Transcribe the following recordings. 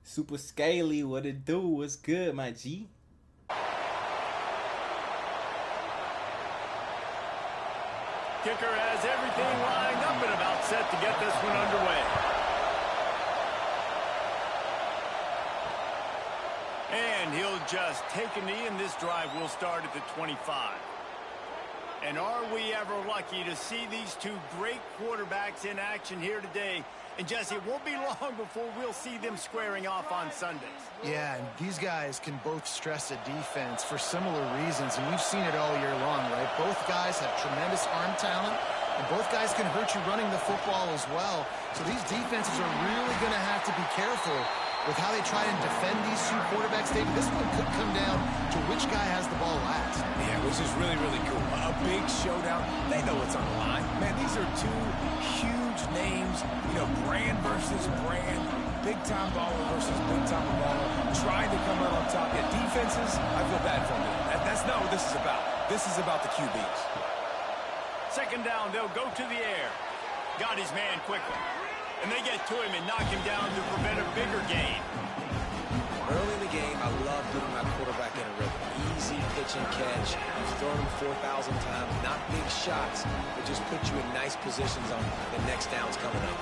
Super Scaly, what it do? What's good, my G? Kicker has everything lined up and about set to get this one underway. And he'll just take a knee, and this drive will start at the 25. And are we ever lucky to see these two great quarterbacks in action here today? And, Jesse, it won't be long before we'll see them squaring off on Sundays. Yeah, and these guys can both stress a defense for similar reasons, and we've seen it all year long, right? Both guys have tremendous arm talent, and both guys can hurt you running the football as well. So these defenses are really going to have to be careful with how they try and defend these two quarterbacks. David, this one could come down to which guy has the ball last. Yeah, which is really, really cool. A big showdown. They know what's on the line. Man, these are two huge names. You know, brand versus brand. Big-time baller versus big-time baller. Trying to come out on top. Yeah, defenses, I feel bad for them. That's not what this is about. This is about the QBs. Second down, they'll go to the air. Got his man quickly. And they get to him and knock him down to prevent a bigger gain. Early in the game, I love getting my quarterback in a rhythm. Easy pitch and catch. You've thrown him 4,000 times. Not big shots, but just put you in nice positions on the next downs coming up.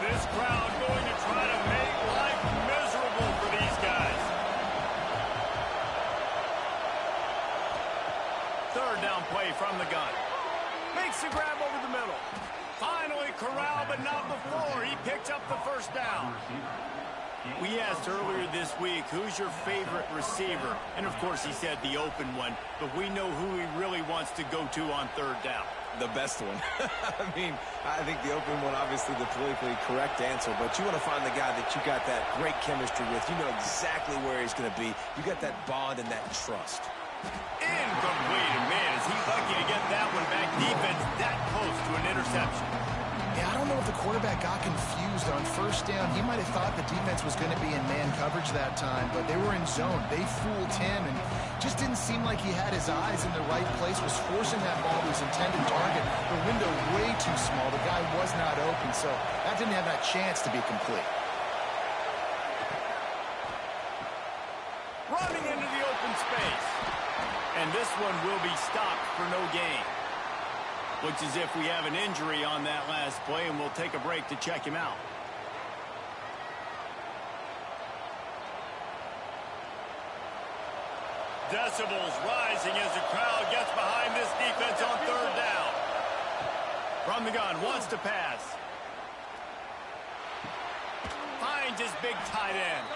This crowd going to try to make life miserable for these guys. Third down play from the gun. Makes the grab over the middle. Finally corralled, but not before. He picked up the first down. We asked earlier this week, who's your favorite receiver? And, of course, he said the open one. But we know who he really wants to go to on third down. The best one. I mean, I think the open one, obviously the politically correct answer. But you want to find the guy that you got that great chemistry with. You know exactly where he's going to be. You got that bond and that trust. Incomplete. Man, is he lucky to get that one back. Defense that close to an interception. Yeah, I don't know if the quarterback got confused on first down. He might have thought the defense was going to be in man coverage that time, but they were in zone. They fooled him, and just didn't seem like he had his eyes in the right place, was forcing that ball to his intended target. The window way too small. The guy was not open, so that didn't have that chance to be complete. Running into the open space. And this one will be stopped for no gain. Looks as if we have an injury on that last play, and we'll take a break to check him out. Decibels rising as the crowd gets behind this defense on third down. From the gun, wants to pass. Finds his big tight end.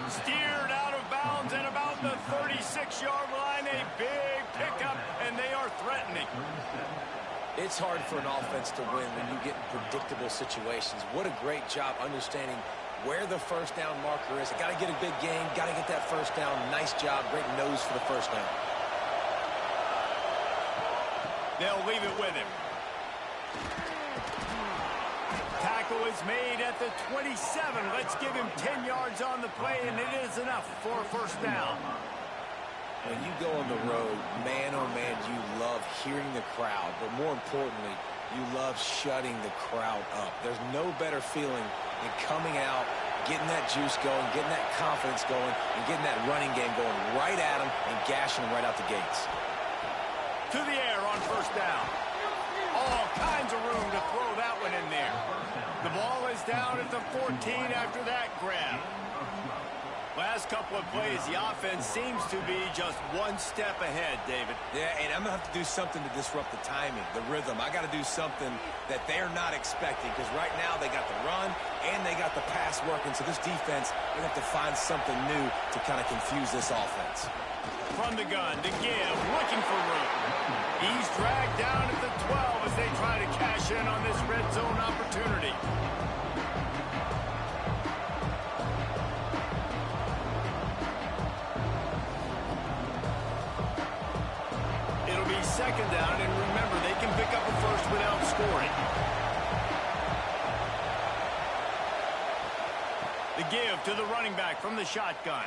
Steered out of bounds at about the 36-yard line. A big pickup, and they are threatening. It's hard for an offense to win when you get in predictable situations. What a great job understanding where the first down marker is. Got to get a big gain. Got to get that first down. Nice job. Great nose for the first down. They'll leave it with him. Tackle is made at the 27. Let's give him 10 yards on the play, and it is enough for a first down. When you go on the road, man, oh man, you love hearing the crowd, but more importantly, you love shutting the crowd up. There's no better feeling than coming out, getting that juice going, getting that confidence going, and getting that running game going right at them and gashing them right out the gates. To the air on first down. All kinds of room to throw that one in there. The ball is down at the 14 after that grab. Last couple of plays, the offense seems to be just one step ahead, David. Yeah, and I'm going to have to do something to disrupt the timing, the rhythm. I got to do something that they're not expecting, because right now they got the run and they got the pass working. So this defense, they have to find something new to kind of confuse this offense. From the gun, to give, looking for room. He's dragged down at the 12 as they try to cash in on this red zone opportunity. It'll be second down, and remember, they can pick up a first without scoring. The give to the running back from the shotgun.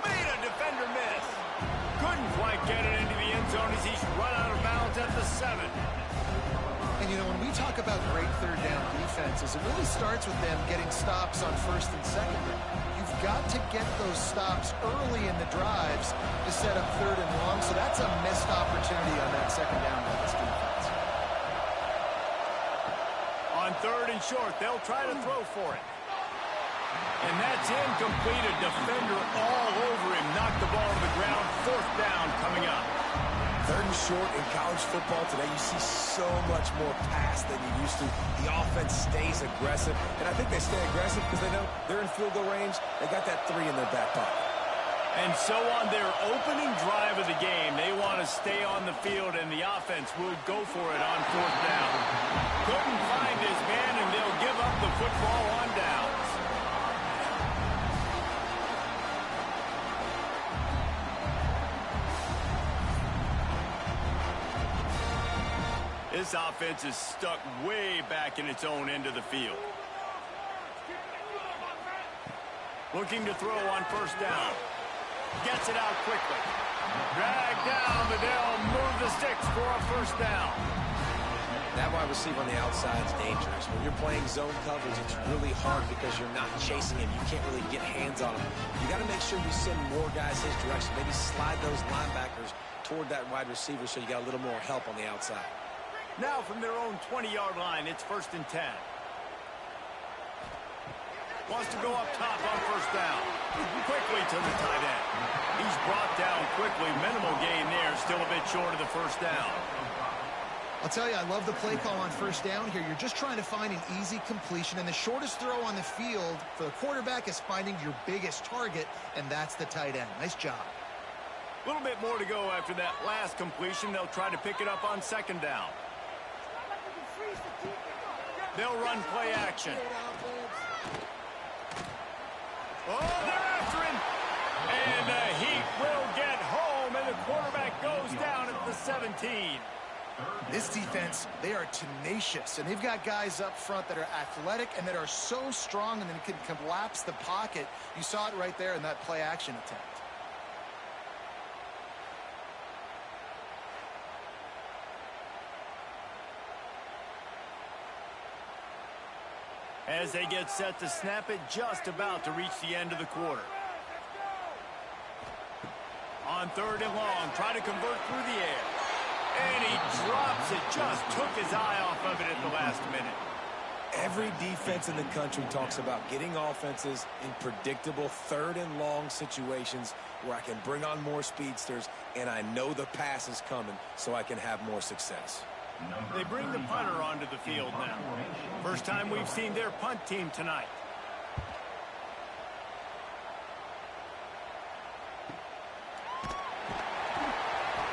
Made a defender miss. Couldn't quite get it into the end zone as he's run out of bounds at the 7. And, you know, when we talk about great third down defenses, it really starts with them getting stops on first and second. got to get those stops early in the drives to set up 3rd and long, so that's a missed opportunity on that 2nd down by this defense. On 3rd and short, they'll try to throw for it. And that's incomplete. A defender all over him. Knocked the ball to the ground. 4th down coming up. 3rd and short in college football today, you see so much more pass than you used to. The offense stays aggressive, and I think they stay aggressive because they know they're in field goal range. They got that 3 in their back pocket. And so on their opening drive of the game, they want to stay on the field, and the offense would go for it on 4th down. Couldn't find his man, and they'll give up the football on downs. This offense is stuck way back in its own end of the field. Looking to throw on 1st down. Gets it out quickly. Dragged down, but they'll move the sticks for a 1st down. That wide receiver on the outside is dangerous. When you're playing zone coverage, it's really hard because you're not chasing him. You can't really get hands on him. You got to make sure you send more guys his direction. Maybe slide those linebackers toward that wide receiver so you got a little more help on the outside. Now from their own 20-yard line, it's 1st and 10. Wants to go up top on 1st down. Quickly to the tight end. He's brought down quickly. Minimal gain there. Still a bit short of the 1st down. I'll tell you, I love the play call on 1st down here. You're just trying to find an easy completion, and the shortest throw on the field for the quarterback is finding your biggest target, and that's the tight end. Nice job. A little bit more to go after that last completion. They'll try to pick it up on 2nd down. They'll run play action. Oh, they're after him. And the Heat will get home, and the quarterback goes down at the 17. This defense, they are tenacious, and they've got guys up front that are athletic and that are so strong and then can collapse the pocket. You saw it right there in that play action attempt. As they get set to snap it, just about to reach the end of the quarter. On 3rd and long, try to convert through the air. And he drops it, just took his eye off of it at the last minute. Every defense in the country talks about getting offenses in predictable 3rd and long situations where I can bring on more speedsters and I know the pass is coming so I can have more success. They bring the punter onto the field now. First time we've seen their punt team tonight.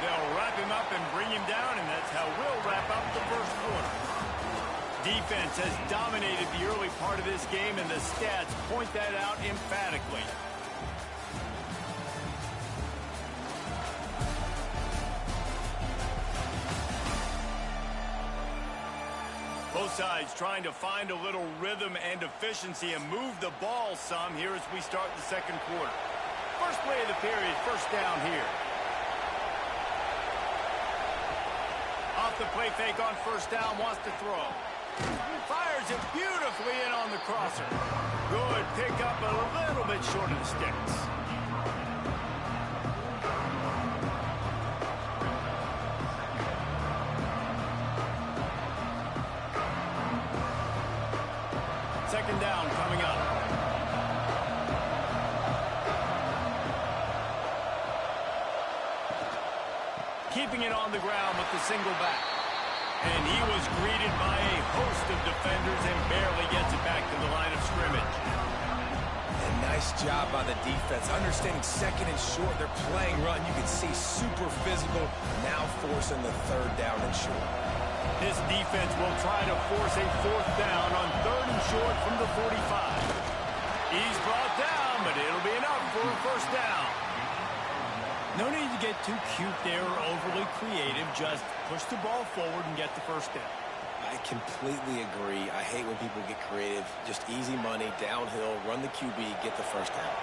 They'll wrap him up and bring him down, and that's how we'll wrap up the 1st quarter. Defense has dominated the early part of this game, and the stats point that out emphatically. Both sides trying to find a little rhythm and efficiency and move the ball some here as we start the 2nd quarter. First play of the period, 1st down here. Off the play fake on 1st down, wants to throw. Fires it beautifully in on the crosser. Good pick up, a little bit short of the sticks. Second down coming up. Keeping it on the ground with the single back. And he was greeted by a host of defenders and barely gets it back to the line of scrimmage. And nice job by the defense. Understanding 2nd and short, they're playing run. You can see super physical, now forcing the 3rd down and short. This defense will try to force a 4th down on 3rd and short from the 45. He's brought down, but it'll be enough for a 1st down. No need to get too cute there or overly creative. Just push the ball forward and get the 1st down. I completely agree. I hate when people get creative. Just easy money, downhill, run the QB, get the 1st down.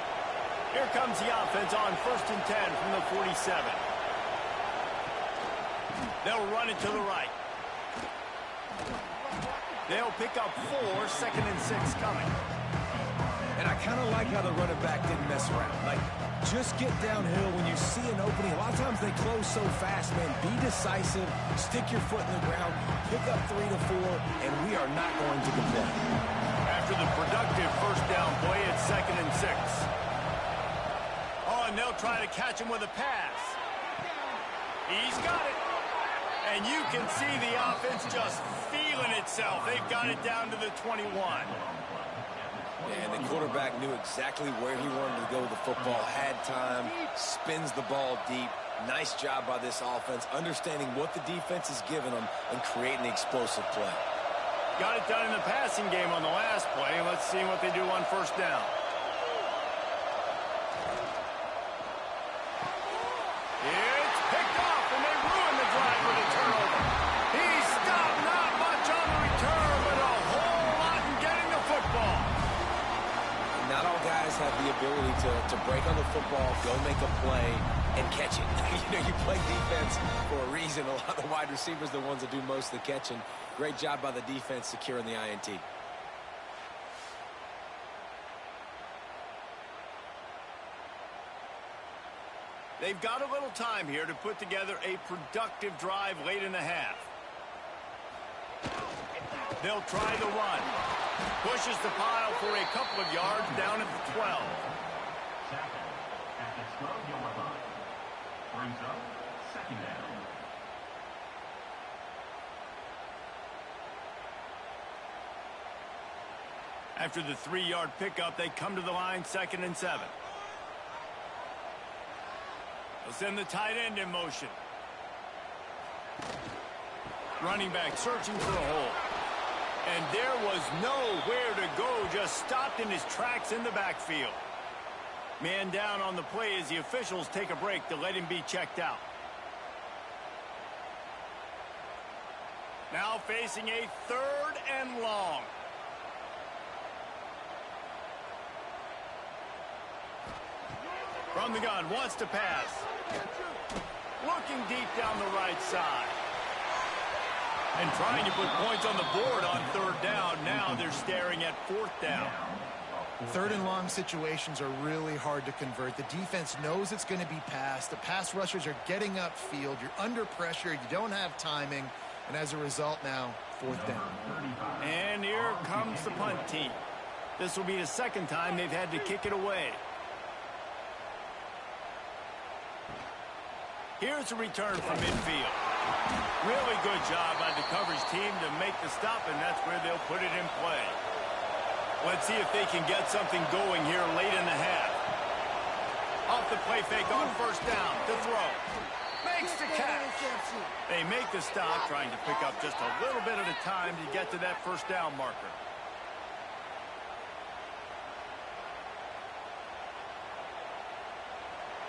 Here comes the offense on 1st and 10 from the 47. They'll run it to the right. They'll pick up 4, 2nd and 6 coming. And And I kind of like how the running back didn't mess around. Like, just get downhill when you see an opening. A lot of times they close so fast, man. Be decisive, stick your foot in the ground, pick up 3 to 4, and we are not going to complain. After the productive first down play, it's 2nd and 6. Oh, and they'll try to catch him with a pass. He's got it. And you can see the offense just feeling itself. They've got it down to the 21. And the quarterback knew exactly where he wanted to go with the football, had time, spins the ball deep. Nice job by this offense, understanding what the defense is giving them and creating the explosive play. Got it done in the passing game on the last play. Let's see what they do on first down. It's picked off, and they ruin the drive with a turnover. He stopped, not much on the return, but a whole lot in getting the football. Not all guys have the ability to break on the football, go make a play, and catch it. You play defense for a reason. A lot of the wide receivers are the ones that do most of the catching. Great job by the defense securing the INT. They've got a little time here to put together a productive drive late in the half. They'll try the run. Pushes the pile for a couple of yards down at the 12. At the 12-yard line. Brings up 2nd down. After the 3-yard pickup, they come to the line 2nd and 7. They'll send the tight end in motion. Running back searching for a hole. And there was nowhere to go, just stopped in his tracks in the backfield. Man down on the play as the officials take a break to let him be checked out. Now facing a 3rd and long. From the gun, wants to pass. Looking deep down the right side. And trying to put points on the board on 3rd down. Now they're staring at 4th down. 3rd and long situations are really hard to convert. The defense knows it's going to be passed. The pass rushers are getting upfield. You're under pressure. You don't have timing. And as a result now, 4th down. And here comes the punt team. This will be the 2nd time they've had to kick it away. Here's a return from midfield. Really good job by the coverage team to make the stop, and that's where they'll put it in play. Let's see if they can get something going here late in the half. Off the play fake on 1st down to throw. Makes the catch. They make the stop, trying to pick up just a little bit at a time to get to that 1st down marker.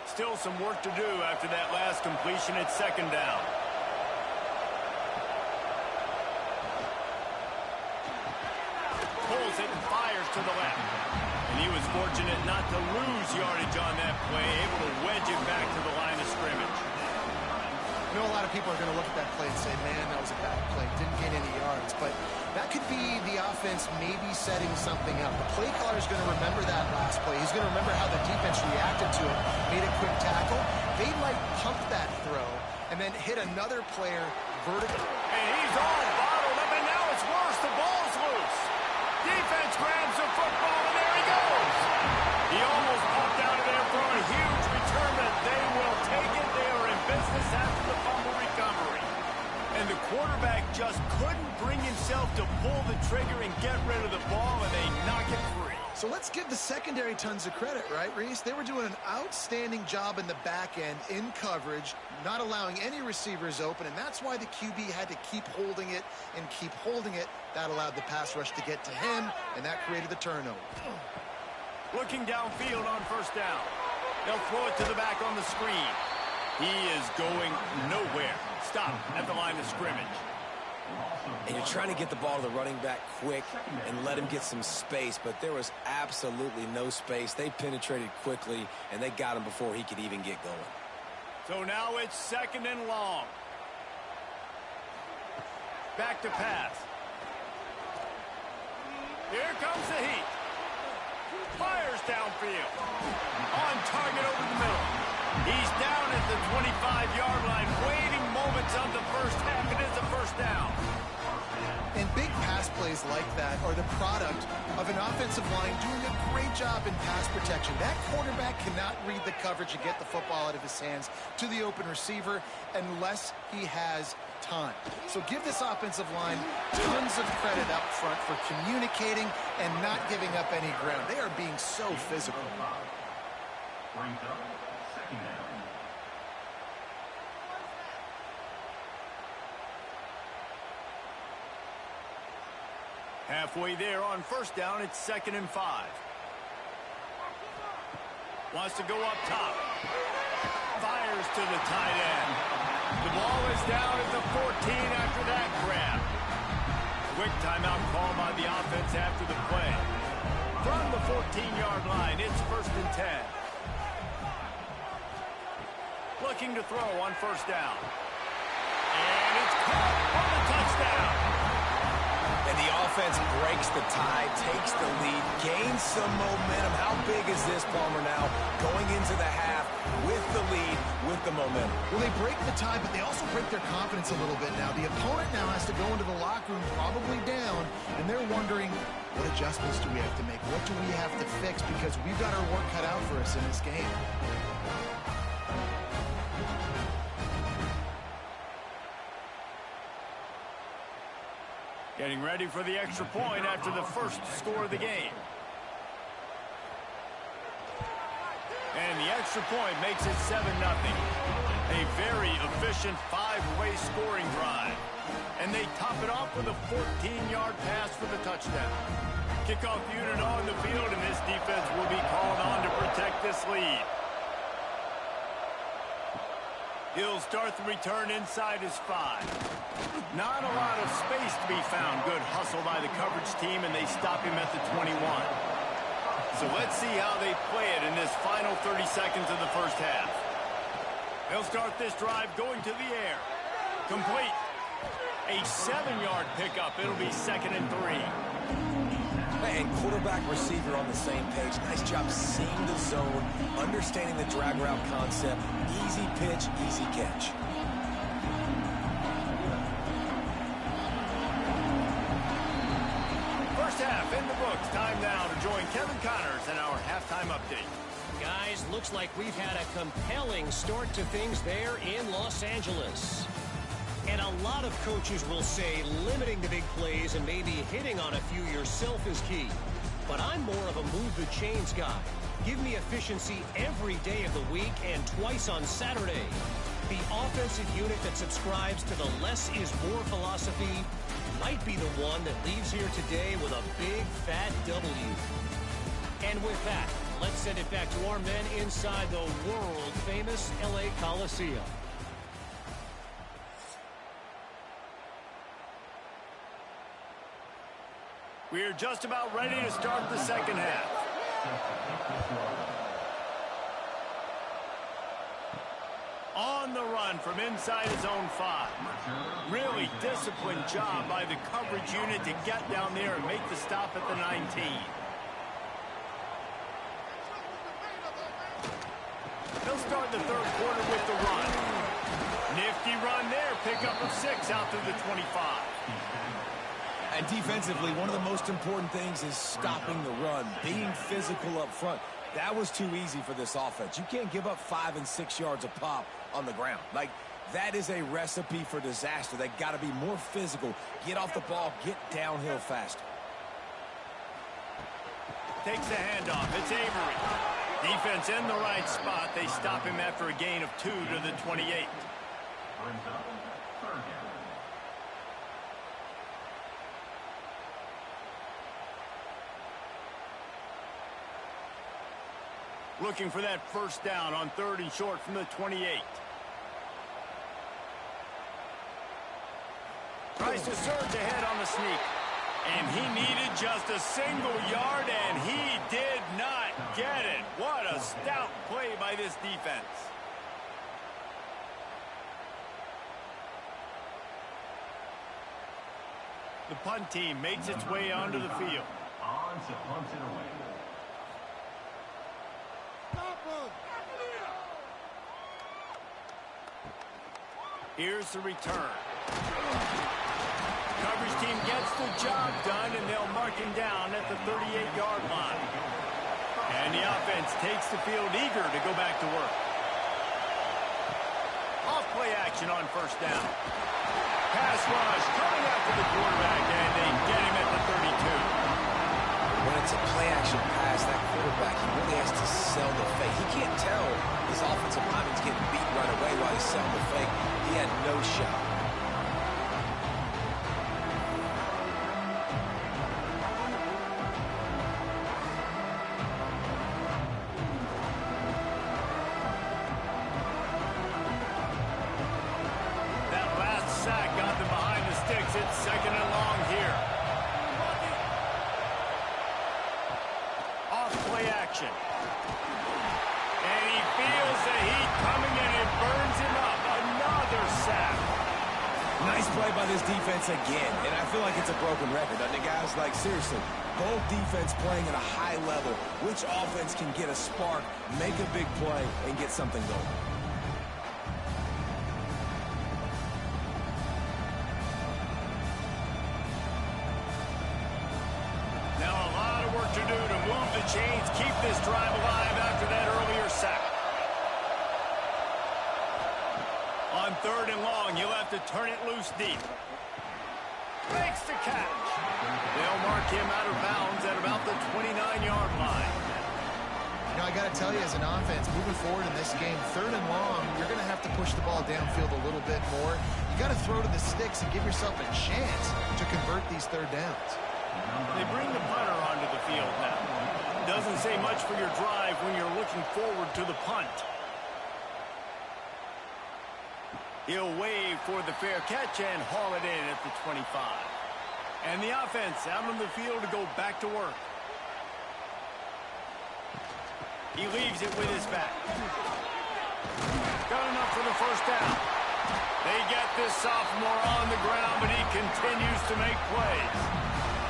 Still some work to do after that last completion at 2nd down. Pulls it and fires to the left. And he was fortunate not to lose yardage on that play, able to wedge it back to the line of scrimmage. I know a lot of people are going to look at that play and say, man, that was a bad play. Didn't get any yards. But that could be the offense maybe setting something up. The play caller is going to remember that last play. He's going to remember how the defense reacted to it, made a quick tackle. They might pump that throw and then hit another player vertically. And he's all bottled up, and now it's worse. The ball's loose. Defense grabs the football, and there he goes. He almost popped out of there for a huge return, but they will take it. They are in business after the fumble recovery. And the quarterback just couldn't bring himself to pull the trigger and get rid of the ball, and they knock it free. So let's give the secondary tons of credit, right, Reese? They were doing an outstanding job in the back end, in coverage, not allowing any receivers open, and that's why the QB had to keep holding it and keep holding it. That allowed the pass rush to get to him, and that created the turnover. Looking downfield on 1st down. They'll throw it to the back on the screen. He is going nowhere. Stop at the line of scrimmage. And you're trying to get the ball to the running back quick and let him get some space, but there was absolutely no space. They penetrated quickly, and they got him before he could even get going. So now it's 2nd and long. Back to pass. Here comes the heat. Fires downfield. On target over the middle. He's down at the 25-yard line, waiting moments of the first half. It is a first down. And big pass plays like that are the product of an offensive line doing a great job in pass protection. That quarterback cannot read the coverage and get the football out of his hands to the open receiver unless he has time. So give this offensive line tons of credit up front for communicating and not giving up any ground. They are being so physical. Brings up second down. Halfway there on first down, it's 2nd and 5. Wants to go up top. Fires to the tight end. The ball is down at the 14 after that grab. Quick timeout call by the offense after the play. From the 14-yard line, it's 1st and 10. Looking to throw on first down. And it's caught for the touchdown. And the offense breaks the tie, takes the lead, gains some momentum. How big is this, Palmer, now going into the half with the lead, with the momentum? Well, they break the tie, but they also break their confidence a little bit now. The opponent now has to go into the locker room probably down, and they're wondering, what adjustments do we have to make? What do we have to fix? Because we've got our work cut out for us in this game. Getting ready for the extra point after the first score of the game. And the extra point makes it 7-0. A very efficient 5-way scoring drive. And they top it off with a 14-yard pass for the touchdown. Kickoff unit on the field, and this defense will be called on to protect this lead. He'll start the return inside his 5. Not a lot of space to be found. Good hustle by the coverage team, and they stop him at the 21. So let's see how they play it in this final 30 seconds of the first half. They'll start this drive going to the air. Complete. A 7-yard pickup. It'll be 2nd and 3. And quarterback receiver on the same page. Nice job seeing the zone, understanding the drag route concept. Easy pitch, easy catch. First half in the books. Time now to join Kevin Connors in our halftime update. Guys, looks like we've had a compelling start to things there in Los Angeles. And a lot of coaches will say limiting the big plays and maybe hitting on a few yourself is key. But I'm more of a move the chains guy. Give me efficiency every day of the week and twice on Saturday. The offensive unit that subscribes to the less is more philosophy might be the one that leaves here today with a big fat W. And with that, let's send it back to our men inside the world-famous LA Coliseum. We're just about ready to start the second half. On the run from inside his own 5. Really disciplined job by the coverage unit to get down there and make the stop at the 19. They'll start the third quarter with the run. Nifty run there. Pickup of 6 out to the 25. And defensively, one of the most important things is stopping the run, being physical up front. That was too easy for this offense. You can't give up 5 and 6 yards a pop on the ground. Like, that is a recipe for disaster. They got to be more physical, get off the ball, get downhill faster. Takes the handoff. It's Avery. Defense in the right spot. They stop him after a gain of 2 to the 28. Brings up third down. Looking for that first down on 3rd and short from the 28. Tries to surge ahead on the sneak. And he needed just a single yard, and he did not get it. What a stout play by this defense. The punt team makes its way onto the field. On to punt it away. Here's the return. Coverage team gets the job done, and they'll mark him down at the 38-yard line. And the offense takes the field eager to go back to work. Off-play action on first down. Pass rush coming after the quarterback, and they get him at the 32. When it's a play-action pass, that quarterback, he really has to sell the fake. He can't tell his offensive lineman's getting beat right away while he's selling the fake. He had no shot. That last sack got them behind the sticks. It's second and long here. Off-play action. And he feels the heat coming, and it burns him up. Another sack. Nice play by this defense again, and I feel like it's a broken record, doesn't it, guys? Like, seriously, both defense playing at a high level. Which offense can get a spark, make a big play, and get something going? Now a lot of work to do to move the chains, keep this drive alive after that earlier sack. On third and long, you'll have to turn it loose deep. Makes the catch. They'll mark him out of bounds at about the 29-yard line. You know, I got to tell you, as an offense, moving forward in this game, third and long, you're going to have to push the ball downfield a little bit more. You got to throw to the sticks and give yourself a chance to convert these third downs. They bring the punter onto the field now. Doesn't say much for your drive when you're looking forward to the punt. He'll wave for the fair catch and haul it in at the 25. And the offense out on the field to go back to work. He leaves it with his back. Got enough for the first down. They get this sophomore on the ground, but he continues to make plays.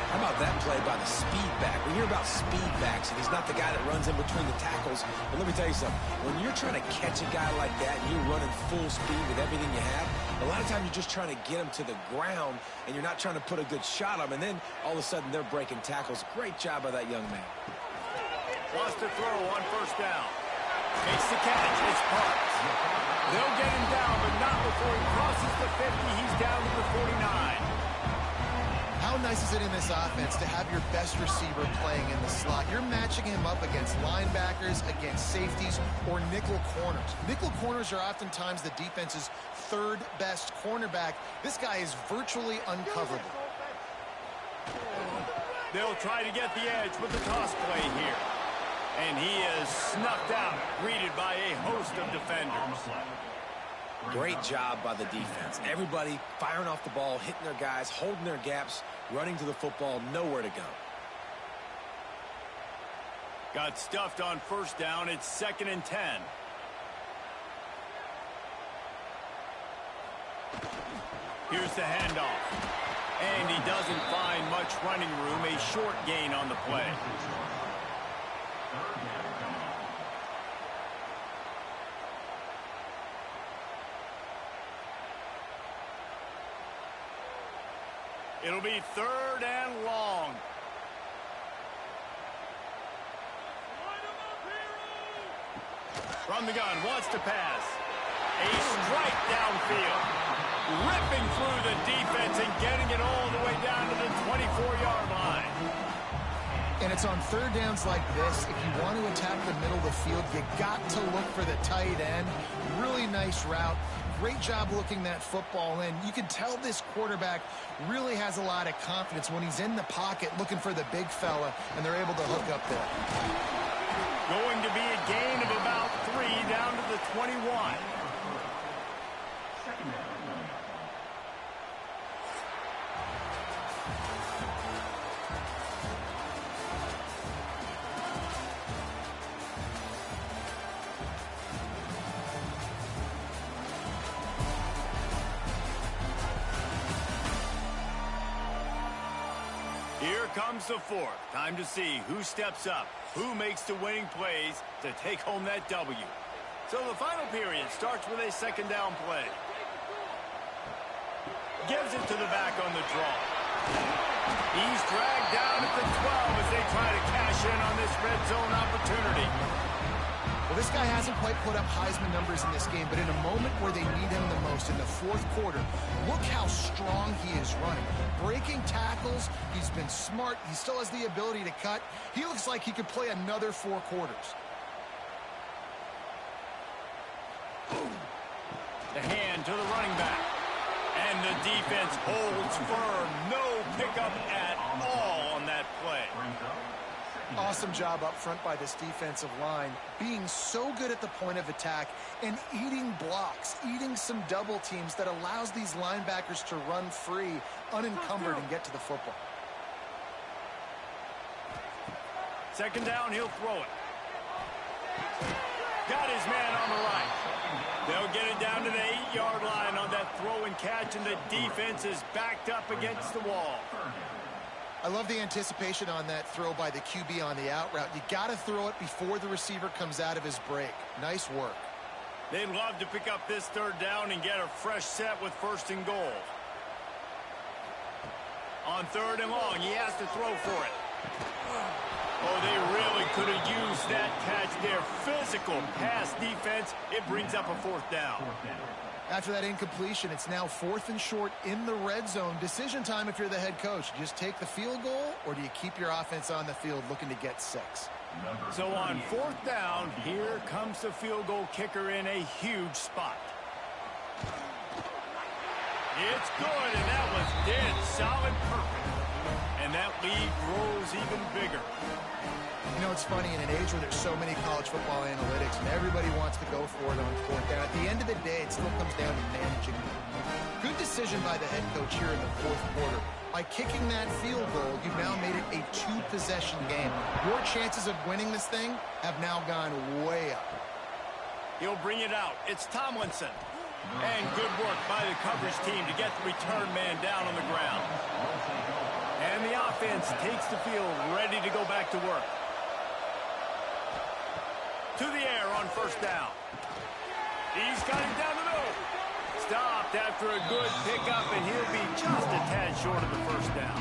How about that play by the speed back? We hear about speed backs, and he's not the guy that runs in between the tackles. But let me tell you something. When you're trying to catch a guy like that, and you're running full speed with everything you have, a lot of times you're just trying to get him to the ground, and you're not trying to put a good shot on him. And then all of a sudden they're breaking tackles. Great job by that young man. Wants to throw on first down. Makes the catch. It's Parks. They'll get him down, but not before he crosses the 50. He's down to the 49. How nice is it in this offense to have your best receiver playing in the slot? You're matching him up against linebackers, against safeties, or nickel corners. Nickel corners are oftentimes the defense's third best cornerback. This guy is virtually uncoverable. They'll try to get the edge with the toss play here. And he is snuffed out, greeted by a host of defenders. Great job by the defense. Everybody firing off the ball, hitting their guys, holding their gaps, running to the football, nowhere to go. Got stuffed on first down. It's second and 10. Here's the handoff. And he doesn't find much running room. A short gain on the play. It'll be third and long. From the gun, wants to pass. A strike downfield. Ripping through the defense and getting it all the way down to the 24-yard line. And it's on third downs like this. If you want to attack the middle of the field, you got to look for the tight end. Really nice route. Great job looking that football in. You can tell this quarterback really has a lot of confidence when he's in the pocket looking for the big fella, and they're able to hook up there. Going to be a gain of about 3 down to the 21. Here comes the fourth. Time to see who steps up. who makes the winning plays to take home that W. So the final period starts with a second down play. Gives it to the back on the draw. He's dragged down at the 12 as they try to cash in on this red zone opportunity. Well, this guy hasn't quite put up Heisman numbers in this game, but in a moment where they need him the most, in the fourth quarter, look how strong he is running. Breaking tackles, he's been smart, he still has the ability to cut. He looks like he could play another 4 quarters. The hand to the running back. And the defense holds firm. No pickup at all on that play. Awesome job up front by this defensive line, being so good at the point of attack and eating blocks, eating some double teams that allows these linebackers to run free, unencumbered, and get to the football. Second down, he'll throw it. Got his man on the right. They'll get it down to the 8-yard line on that throw and catch, and the defense is backed up against the wall. I love the anticipation on that throw by the QB on the out route. You got to throw it before the receiver comes out of his break. Nice work. They'd love to pick up this third down and get a fresh set with first and goal. On third and long, he has to throw for it. Oh, they really could have used that catch there. Physical pass defense. It brings up a fourth down. After that incompletion, it's now 4th and short in the red zone. Decision time if you're the head coach. Just take the field goal, or do you keep your offense on the field looking to get 6? So on 4th down, here comes the field goal kicker in a huge spot. It's good, and that was dead solid perfect. And that lead grows even bigger. You know, it's funny, in an age where there's so many college football analytics and everybody wants to go for it on 4th down, at the end of the day, it still comes down to managing. Good decision by the head coach here in the 4th quarter. By kicking that field goal, you've now made it a 2-possession game. Your chances of winning this thing have now gone way up. He'll bring it out. It's Tomlinson. And good work by the coverage team to get the return man down on the ground. And the offense takes the field, ready to go back to work. To the air on first down. He's got him down the middle. Stopped after a good pickup, and he'll be just a tad short of the first down.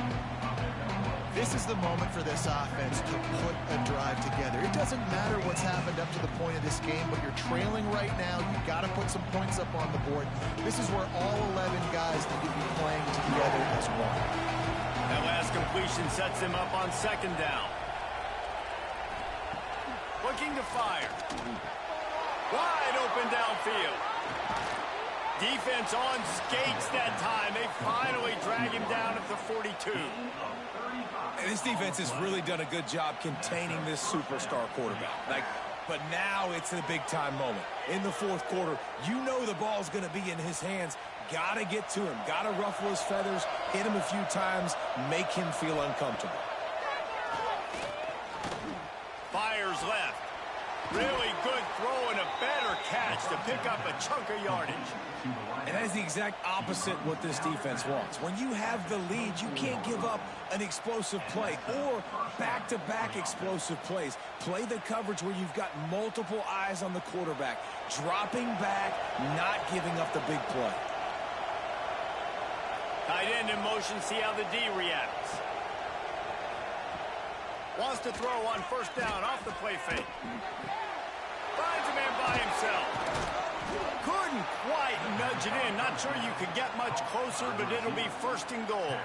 This is the moment for this offense to put a drive together. It doesn't matter what's happened up to the point of this game, but you're trailing right now. You've got to put some points up on the board. This is where all 11 guys need to be playing together as one. That last completion sets him up on second down. Looking to fire. Wide open downfield. Defense on skates that time. They finally drag him down at the 42. And this defense has really done a good job containing this superstar quarterback. But now it's a big-time moment. In the 4th quarter, you know the ball's going to be in his hands. Got to get to him. Got to ruffle his feathers, hit him a few times, make him feel uncomfortable. Fires left. Really good throw and a better catch to pick up a chunk of yardage. And that is the exact opposite what this defense wants. When you have the lead, you can't give up an explosive play or back-to-back explosive plays. Play the coverage where you've got multiple eyes on the quarterback, dropping back, not giving up the big play. Tight end in motion, see how the D reacts. Wants to throw on first down off the play fake. Finds a man by himself. Couldn't quite nudge it in. Not sure you could get much closer, but it'll be first and goal.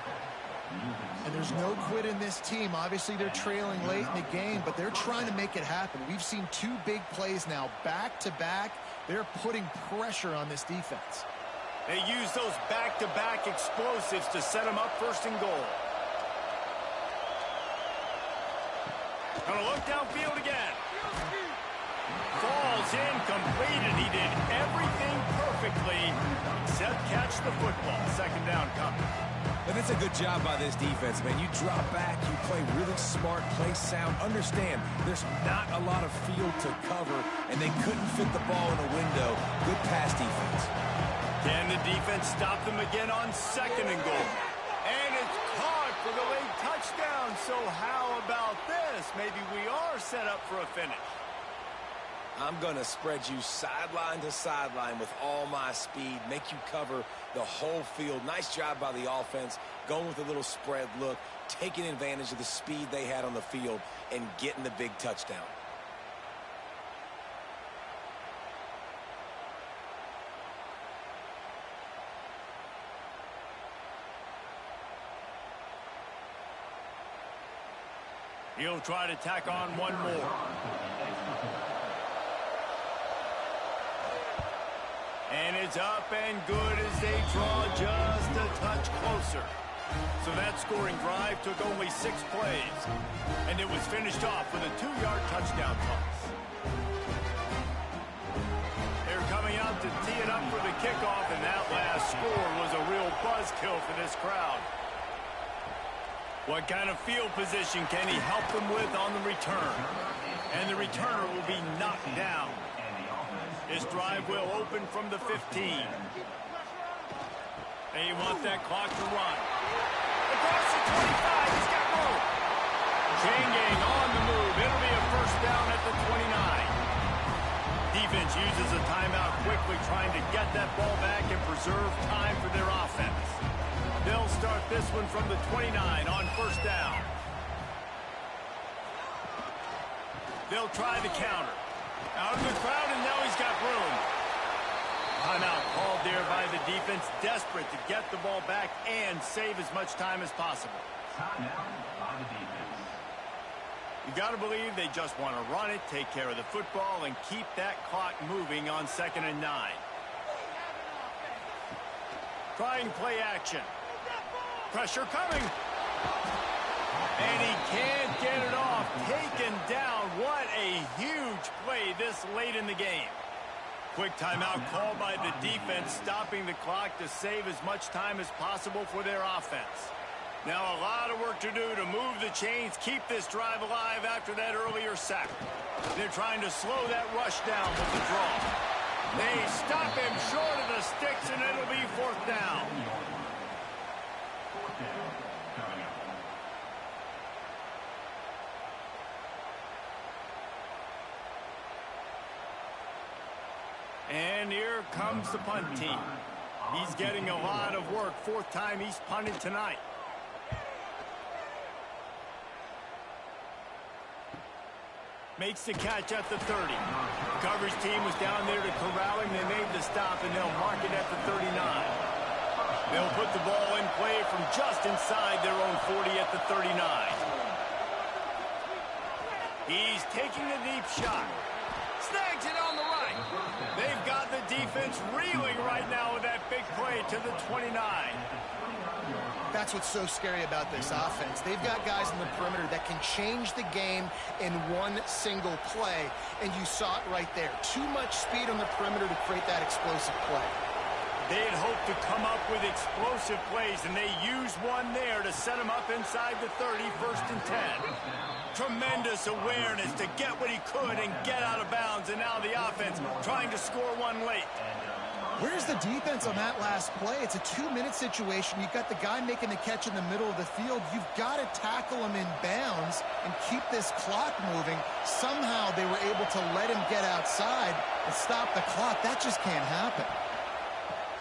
And there's no quit in this team. Obviously, they're trailing late in the game, but they're trying to make it happen. We've seen 2 big plays now, back-to-back. They're putting pressure on this defense. They use those back-to-back explosives to set them up first and goal. Gonna look downfield again. Falls incomplete, and he did everything perfectly except catch the football. Second down coming. And it's a good job by this defense, man. You drop back, you play really smart, play sound. Understand, there's not a lot of field to cover, and they couldn't fit the ball in a window. Good pass defense. Can the defense stop them again on second and goal? And it's caught for the late touchdown. touchdown. So how about this? Maybe we are set up for a finish. I'm going to spread you sideline to sideline with all my speed, make you cover the whole field. Nice job by the offense, going with a little spread look, taking advantage of the speed they had on the field, and getting the big touchdown. He'll try to tack on one more. And it's up and good as they draw just a touch closer. So that scoring drive took only 6 plays. And it was finished off with a 2-yard touchdown toss. They're coming out to tee it up for the kickoff, and that last score was a real buzzkill for this crowd. What kind of field position can he help them with on the return? And the returner will be knocked down. This drive will open from the 15. They want that clock to run. Across the 25, he's got room. Chain gang on the move. It'll be a first down at the 29. Defense uses a timeout quickly, trying to get that ball back and preserve time for their offense. They'll start this one from the 29 on first down. They'll try the counter. Out of the crowd, and now he's got room. Timeout called there by the defense, desperate to get the ball back and save as much time as possible. Timeout by the defense. You got to believe they just want to run it, take care of the football, and keep that clock moving on 2nd and 9. Trying play action. Pressure coming. And he can't get it off. Taken down. What a huge play this late in the game. Quick timeout called by the defense, stopping the clock to save as much time as possible for their offense. Now a lot of work to do to move the chains, keep this drive alive after that earlier sack. They're trying to slow that rush down with the draw. They stop him short of the sticks, and it'll be 4th down. And here comes the punt team. He's getting a lot of work. 4th time he's punted tonight. Makes the catch at the 30. The coverage team was down there to corral him. They made the stop, and they'll mark it at the 39. They'll put the ball in play from just inside their own 40 at the 39. He's taking a deep shot. Snags it on the right. They've got the defense reeling right now with that big play to the 29. That's what's so scary about this offense. They've got guys in the perimeter that can change the game in one single play, and you saw it right there. Too much speed on the perimeter to create that explosive play. They had hoped to come up with explosive plays, and they used one there to set him up inside the 30, 1st and 10. Tremendous awareness to get what he could and get out of bounds, and now the offense trying to score one late. Where's the defense on that last play? It's a 2-minute situation. You've got the guy making the catch in the middle of the field. You've got to tackle him in bounds and keep this clock moving. Somehow they were able to let him get outside and stop the clock. That just can't happen.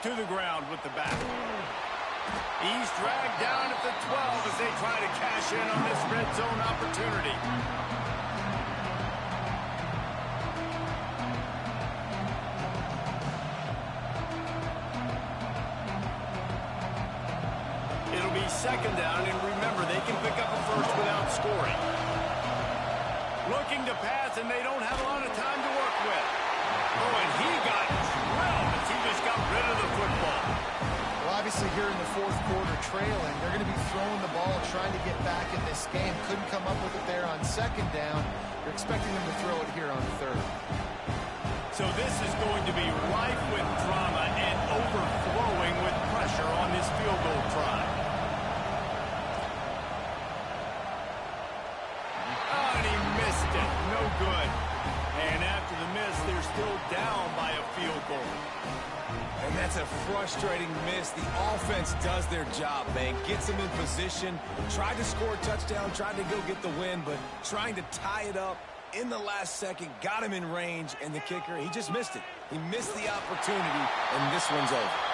To the ground with the back. He's dragged down at the 12 as they try to cash in on this red zone opportunity. It'll be 2nd down, and remember, they can pick up a first without scoring. Looking to pass, and they don't have a lot of time to work with. Oh, and he got drilled as he just got rid of the football. Well, obviously here in the 4th quarter trailing, they're going to be throwing the ball, trying to get back in this game. Couldn't come up with it there on 2nd down. You're expecting them to throw it here on 3rd. So this is going to be rife with drama and overflowing with pressure on this field goal try. Oh, and he missed it. No good. And after the miss, they're still down by a field goal. And that's a frustrating miss. The offense does their job, man. Gets them in position, tried to score a touchdown, tried to go get the win, but trying to tie it up in the last second, got him in range, and the kicker, he just missed it. He missed the opportunity, and this one's over.